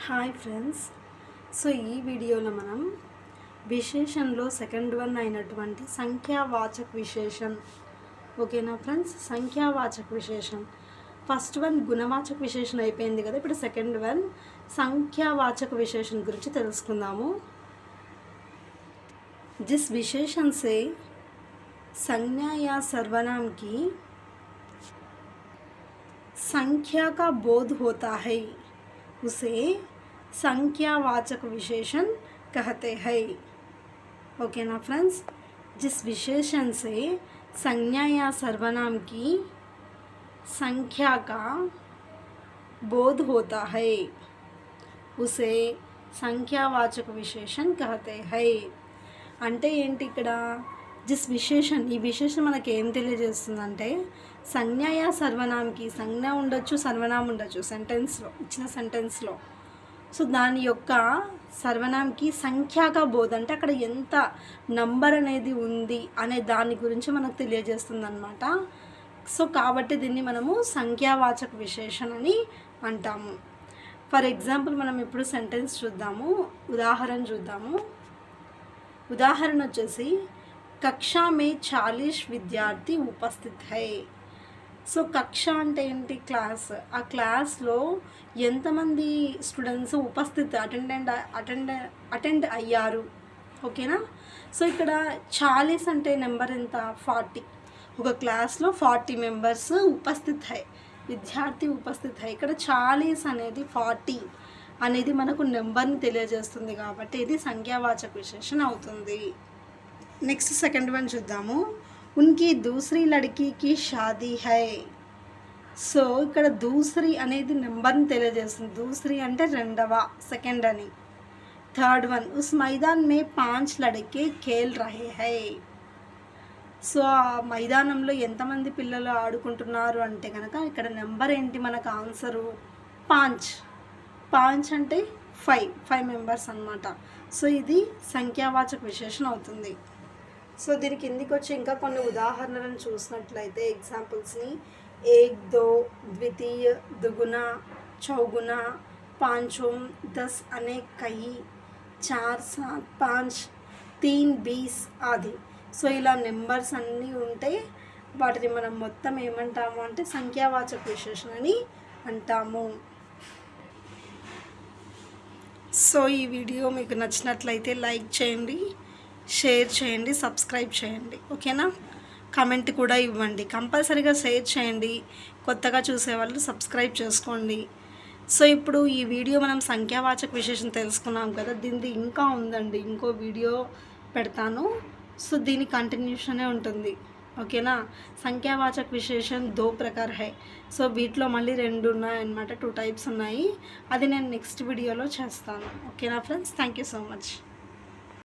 Hi friends. So ఈ వీడియోలో మనం విశేషణలో సెకండ్ వన్ అయినటువంటి సంఖ్యావాచక విశేషణ్. ఓకేనా ఫ్రెండ్స్? సంఖ్యావాచక విశేషణ్ ఫస్ట్ వన్ గుణవాచక విశేషణ అయిపోయింది కదా, ఇప్పుడు సెకండ్ వన్ సంఖ్యావాచక విశేషణ గురించి తెలుసుకుందాము. जिस विशेषण से संज्ञा या सर्वनाम की संख्या का बोध होता है उसे संख्यावाचक विशेषण कहते हैं. ओके ना फ्रेंड्स? जिस विशेषण से संज्ञा या सर्वनाम की संख्या का बोध होता है उसे संख्यावाचक विशेषण कहते हैं. అంటే ఏంటి ఇక్కడ జిస్ విశేషణ్, ఈ విశేషణ మనకి ఏం తెలియజేస్తుందంటే సంజ్ఞ యా సర్వనామ్కి, సంజ్ఞ ఉండొచ్చు సర్వనామం ఉండొచ్చు సెంటెన్స్లో, ఇచ్చిన సెంటెన్స్లో. సో దాని యొక్క సర్వనామ్కి సంఖ్యాగా బోధ అంటే అక్కడ ఎంత నంబర్ అనేది ఉంది అనే దాని గురించి మనకు తెలియజేస్తుంది అనమాట. సో కాబట్టి దీన్ని మనము సంఖ్యావాచక విశేషణ అని అంటాము. ఫర్ ఎగ్జాంపుల్ మనం ఇప్పుడు సెంటెన్స్ చూద్దాము, ఉదాహరణ చూద్దాము. ఉదాహరణ వచ్చేసి కక్షా మే 40 విద్యార్థి ఉపస్థిత్ హై. సో కక్ష అంటే ఏంటి? క్లాస్. ఆ క్లాస్లో ఎంతమంది స్టూడెంట్స్ ఉపస్థితి అటెండ్ అయ్యారు. ఓకేనా? సో ఇక్కడ 40 అంటే నెంబర్ ఎంత? 40. ఒక క్లాస్లో 40 మెంబర్స్ ఉపస్థిత్ హై, విద్యార్థి ఉపస్థిత్ హై. ఇక్కడ 40 అనేది 40 అనేది మనకు నెంబర్ని తెలియజేస్తుంది కాబట్టి ఇది సంఖ్యావాచక విశేషణ అవుతుంది. నెక్స్ట్ సెకండ్ వన్ చూద్దాము. ఉన్కి దూసరీ లడ్కీకి షాదీ హై. సో ఇక్కడ దూసరీ అనేది నెంబర్ని తెలియజేస్తుంది. దూసరీ అంటే రెండవ, సెకండ్ అని. థర్డ్ వన్ ఉస్ మైదాన్ మే 5 లడ్కే ఖేల్ రహే హై. సో ఆ మైదానంలో ఎంతమంది పిల్లలు ఆడుకుంటున్నారు అంటే కనుక ఇక్కడ నెంబర్ ఏంటి మనకు ఆన్సరు? 5. 5 అంటే 5 మెంబర్స్ అన్నమాట. సో ఇది సంఖ్యావాచక విశేషణ అవుతుంది. సో దీని కిందికి వచ్చి ఇంకా కొన్ని ఉదాహరణలను చూసినట్లయితే ఎగ్జాంపుల్స్ని ఏక్, దో, ద్వితీయ, దుగుణ, చౌగుణ, పాంచోం, 10 అనే కయి, 4, 7, 5, 3, 20 ఆది. సో ఇలా నెంబర్స్ అన్నీ ఉంటే వాటిని మనం మొత్తం ఏమంటాము అంటే సంఖ్యావాచక విశేషణ అని అంటాము. సో ఈ వీడియో మీకు నచ్చినట్లయితే లైక్ చేయండి, షేర్ చేయండి, సబ్స్క్రైబ్ చేయండి. ఓకేనా? కామెంట్ కూడా ఇవ్వండి. కంపల్సరీగా షేర్ చేయండి. కొత్తగా చూసేవాళ్ళు సబ్స్క్రైబ్ చేసుకోండి. సో ఇప్పుడు ఈ వీడియో మనం సంఖ్యావాచక విశేషణ తెలుసుకున్నాం కదా, దీనిది ఇంకా ఉందండి, ఇంకో వీడియో పెడతాను. సో దీని కంటిన్యూషనే ఉంటుంది. ఓకేనా? సంఖ్యావాచక విశేషణ 2 ప్రకార్ హై. సో వీటిలో మళ్ళీ 2 ఉన్నాయన్నమాట, 2 టైప్స్ ఉన్నాయి. అది నేను నెక్స్ట్ వీడియోలో చేస్తాను. ఓకేనా friends? Thank you so much.